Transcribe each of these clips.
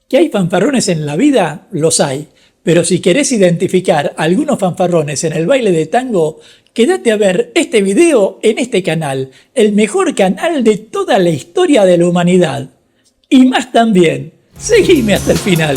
¿Que hay fanfarrones en la vida? Los hay. Pero si querés identificar algunos fanfarrones en el baile de tango, quédate a ver este video en este canal, el mejor canal de toda la historia de la humanidad. Y más también. Seguime hasta el final.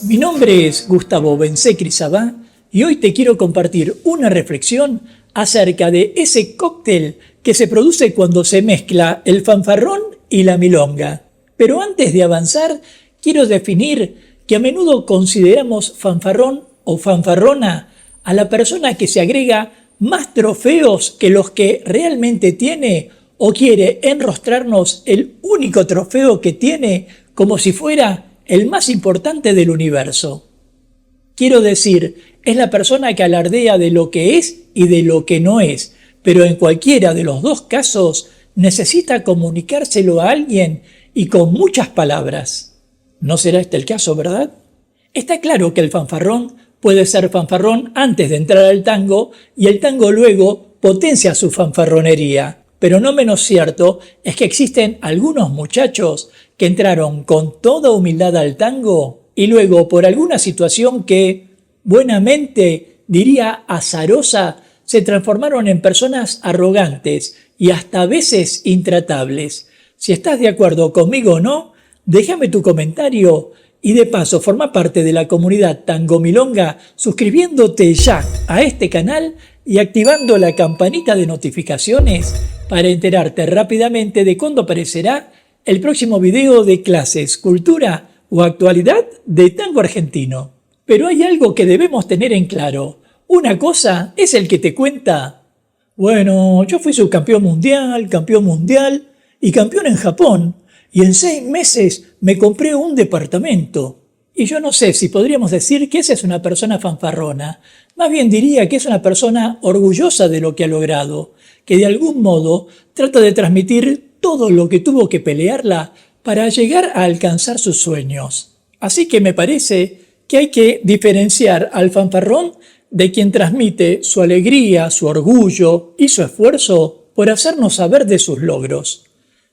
Mi nombre es Gustavo Bensé-Crisabá y hoy te quiero compartir una reflexión acerca de ese cóctel que se produce cuando se mezcla el fanfarrón y la milonga. Pero antes de avanzar, quiero definir que a menudo consideramos fanfarrón o fanfarrona a la persona que se agrega más trofeos que los que realmente tiene o quiere enrostrarnos el único trofeo que tiene como si fuera el más importante del universo. Quiero decir, es la persona que alardea de lo que es y de lo que no es, pero en cualquiera de los dos casos necesita comunicárselo a alguien y con muchas palabras. ¿No será este el caso, verdad? Está claro que el fanfarrón puede ser fanfarrón antes de entrar al tango y el tango luego potencia su fanfarronería. Pero no menos cierto es que existen algunos muchachos que entraron con toda humildad al tango y luego por alguna situación que, buenamente, diría azarosa, se transformaron en personas arrogantes y hasta a veces intratables. Si estás de acuerdo conmigo o no, déjame tu comentario y de paso forma parte de la comunidad Tango Milonga suscribiéndote ya a este canal y activando la campanita de notificaciones para enterarte rápidamente de cuándo aparecerá el próximo video de clases, cultura o actualidad de tango argentino. Pero hay algo que debemos tener en claro. Una cosa es el que te cuenta: bueno, yo fui subcampeón mundial, campeón mundial y campeón en Japón, y en 6 meses me compré un departamento. Y yo no sé si podríamos decir que esa es una persona fanfarrona. Más bien diría que es una persona orgullosa de lo que ha logrado, que de algún modo trata de transmitir todo lo que tuvo que pelearla para llegar a alcanzar sus sueños. Así que me parece que hay que diferenciar al fanfarrón de quien transmite su alegría, su orgullo y su esfuerzo por hacernos saber de sus logros.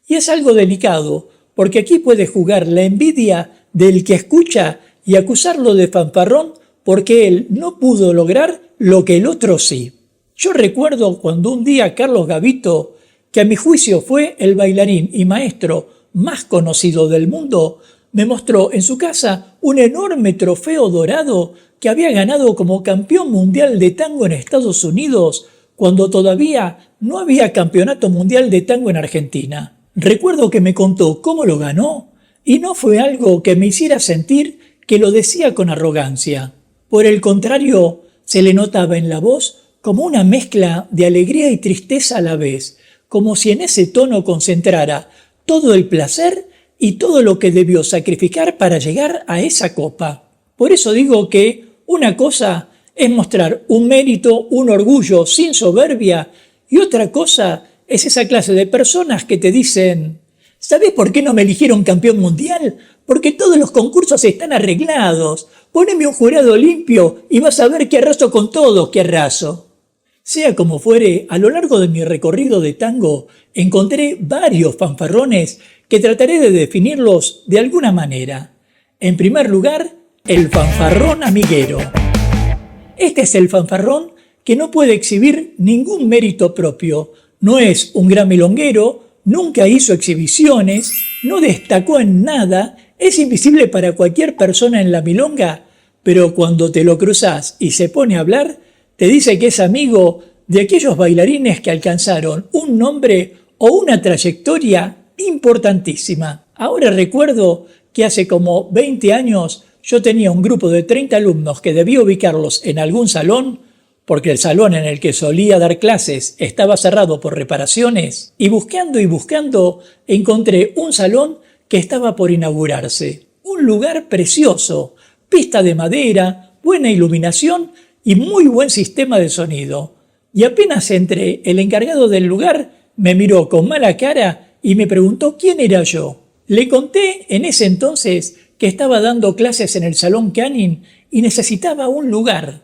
Y es algo delicado, porque aquí puede jugar la envidia del que escucha y acusarlo de fanfarrón porque él no pudo lograr lo que el otro sí. Yo recuerdo cuando un día Carlos Gavito, que a mi juicio fue el bailarín y maestro más conocido del mundo, me mostró en su casa un enorme trofeo dorado que había ganado como campeón mundial de tango en Estados Unidos cuando todavía no había campeonato mundial de tango en Argentina. Recuerdo que me contó cómo lo ganó y no fue algo que me hiciera sentir que lo decía con arrogancia. Por el contrario, se le notaba en la voz como una mezcla de alegría y tristeza a la vez, como si en ese tono concentrara todo el placer y todo lo que debió sacrificar para llegar a esa copa. Por eso digo que una cosa es mostrar un mérito, un orgullo sin soberbia, y otra cosa es esa clase de personas que te dicen: ¿sabés por qué no me eligieron campeón mundial? Porque todos los concursos están arreglados. Poneme un jurado limpio y vas a ver que arraso con todos, que arraso. Sea como fuere, a lo largo de mi recorrido de tango encontré varios fanfarrones que trataré de definirlos de alguna manera. En primer lugar, el fanfarrón amiguero. Este es el fanfarrón que no puede exhibir ningún mérito propio. No es un gran milonguero, nunca hizo exhibiciones, no destacó en nada, es invisible para cualquier persona en la milonga, pero cuando te lo cruzás y se pone a hablar, te dice que es amigo de aquellos bailarines que alcanzaron un nombre o una trayectoria importantísima. Ahora recuerdo que hace como 20 años yo tenía un grupo de 30 alumnos que debía ubicarlos en algún salón, porque el salón en el que solía dar clases estaba cerrado por reparaciones, y buscando encontré un salón que estaba por inaugurarse. Un lugar precioso, pista de madera, buena iluminación y muy buen sistema de sonido. Y apenas entré, el encargado del lugar me miró con mala cara y me preguntó quién era yo. Le conté en ese entonces que estaba dando clases en el Salón Canning y necesitaba un lugar.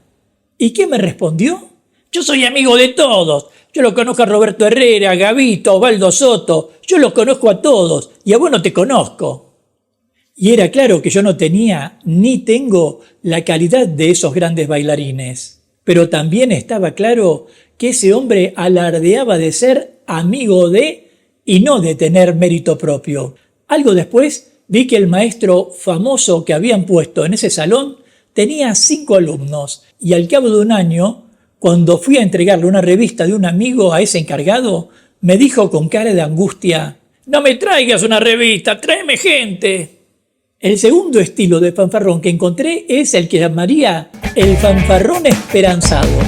¿Y qué me respondió? Yo soy amigo de todos. Yo lo conozco a Roberto Herrera, a Gavito, a Osvaldo Soto. Yo los conozco a todos y a vos no te conozco. Y era claro que yo no tenía ni tengo la calidad de esos grandes bailarines. Pero también estaba claro que ese hombre alardeaba de ser amigo de y no de tener mérito propio. Algo después vi que el maestro famoso que habían puesto en ese salón tenía 5 alumnos y al cabo de un año, cuando fui a entregarle una revista de un amigo a ese encargado, me dijo con cara de angustia: «No me traigas una revista, tráeme gente». El segundo estilo de fanfarrón que encontré es el que llamaría el fanfarrón esperanzado.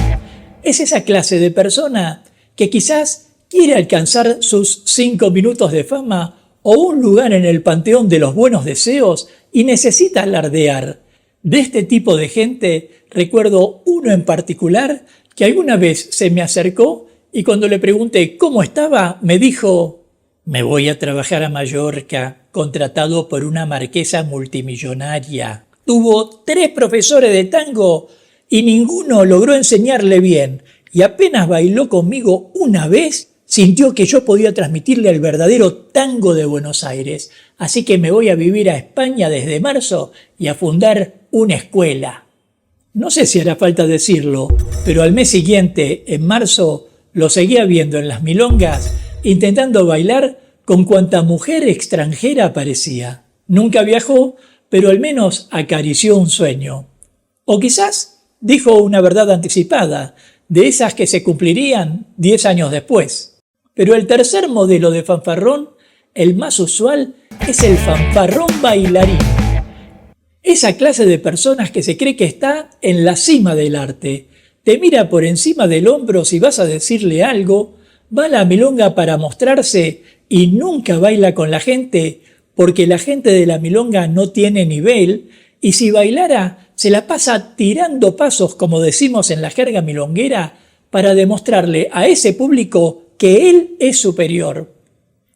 Es esa clase de persona que quizás quiere alcanzar sus 5 minutos de fama o un lugar en el panteón de los buenos deseos y necesita alardear. De este tipo de gente recuerdo uno en particular que alguna vez se me acercó y cuando le pregunté cómo estaba me dijo: «Me voy a trabajar a Mallorca, contratado por una marquesa multimillonaria. Tuvo 3 profesores de tango y ninguno logró enseñarle bien. Y apenas bailó conmigo una vez, sintió que yo podía transmitirle el verdadero tango de Buenos Aires. Así que me voy a vivir a España desde marzo y a fundar una escuela». No sé si hará falta decirlo, pero al mes siguiente, en marzo, lo seguía viendo en las milongas, intentando bailar con cuanta mujer extranjera aparecía. Nunca viajó, pero al menos acarició un sueño. O quizás dijo una verdad anticipada, de esas que se cumplirían 10 años después. Pero el tercer modelo de fanfarrón, el más usual, es el fanfarrón bailarín. Esa clase de personas que se cree que está en la cima del arte. Te mira por encima del hombro si vas a decirle algo, va a la milonga para mostrarse y nunca baila con la gente porque la gente de la milonga no tiene nivel y si bailara se la pasa tirando pasos, como decimos en la jerga milonguera, para demostrarle a ese público que él es superior.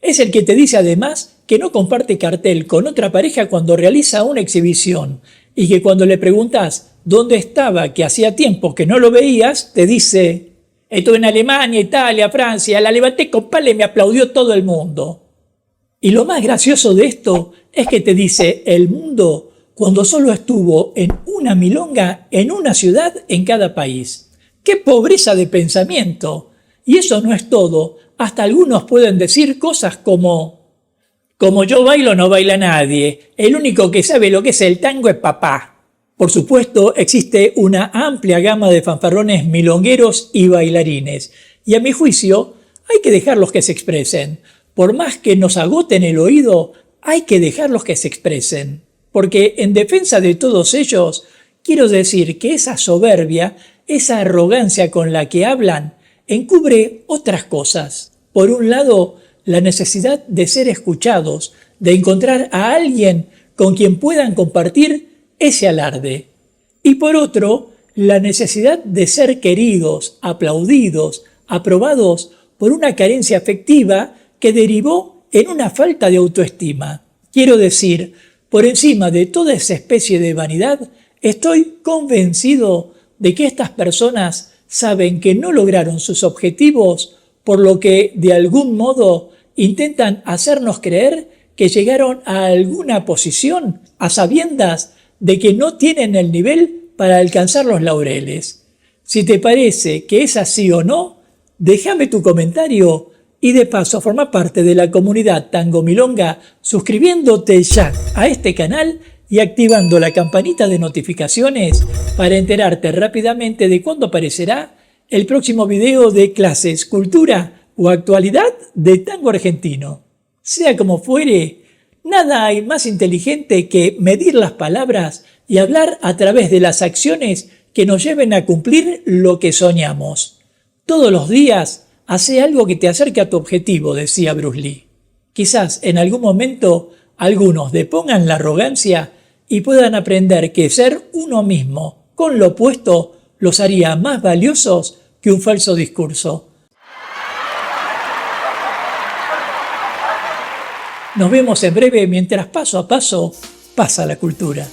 Es el que te dice además que no comparte cartel con otra pareja cuando realiza una exhibición y que cuando le preguntas dónde estaba, que hacía tiempo que no lo veías, te dice: «Estuve en Alemania, Italia, Francia, la levanté con pala y me aplaudió todo el mundo». Y lo más gracioso de esto es que te dice el mundo cuando solo estuvo en una milonga en una ciudad en cada país. ¡Qué pobreza de pensamiento! Y eso no es todo. Hasta algunos pueden decir cosas como yo bailo no baila nadie, el único que sabe lo que es el tango es papá». Por supuesto, existe una amplia gama de fanfarrones milongueros y bailarines, y a mi juicio hay que dejarlos que se expresen. Por más que nos agoten el oído, hay que dejarlos que se expresen. Porque en defensa de todos ellos, quiero decir que esa soberbia, esa arrogancia con la que hablan, encubre otras cosas. Por un lado, la necesidad de ser escuchados, de encontrar a alguien con quien puedan compartir ese alarde. Y por otro, la necesidad de ser queridos, aplaudidos, aprobados por una carencia afectiva que derivó en una falta de autoestima. Quiero decir, por encima de toda esa especie de vanidad, estoy convencido de que estas personas saben que no lograron sus objetivos, por lo que de algún modo intentan hacernos creer que llegaron a alguna posición a sabiendas de que no tienen el nivel para alcanzar los laureles. Si te parece que es así o no, déjame tu comentario y de paso forma parte de la comunidad Tango Milonga suscribiéndote ya a este canal y activando la campanita de notificaciones para enterarte rápidamente de cuándo aparecerá el próximo video de clases, cultura o actualidad de tango argentino. Sea como fuere, nada hay más inteligente que medir las palabras y hablar a través de las acciones que nos lleven a cumplir lo que soñamos. Todos los días, hace algo que te acerque a tu objetivo, decía Bruce Lee. Quizás en algún momento algunos depongan la arrogancia y puedan aprender que ser uno mismo con lo opuesto los haría más valiosos que un falso discurso. Nos vemos en breve mientras paso a paso pasa la cultura.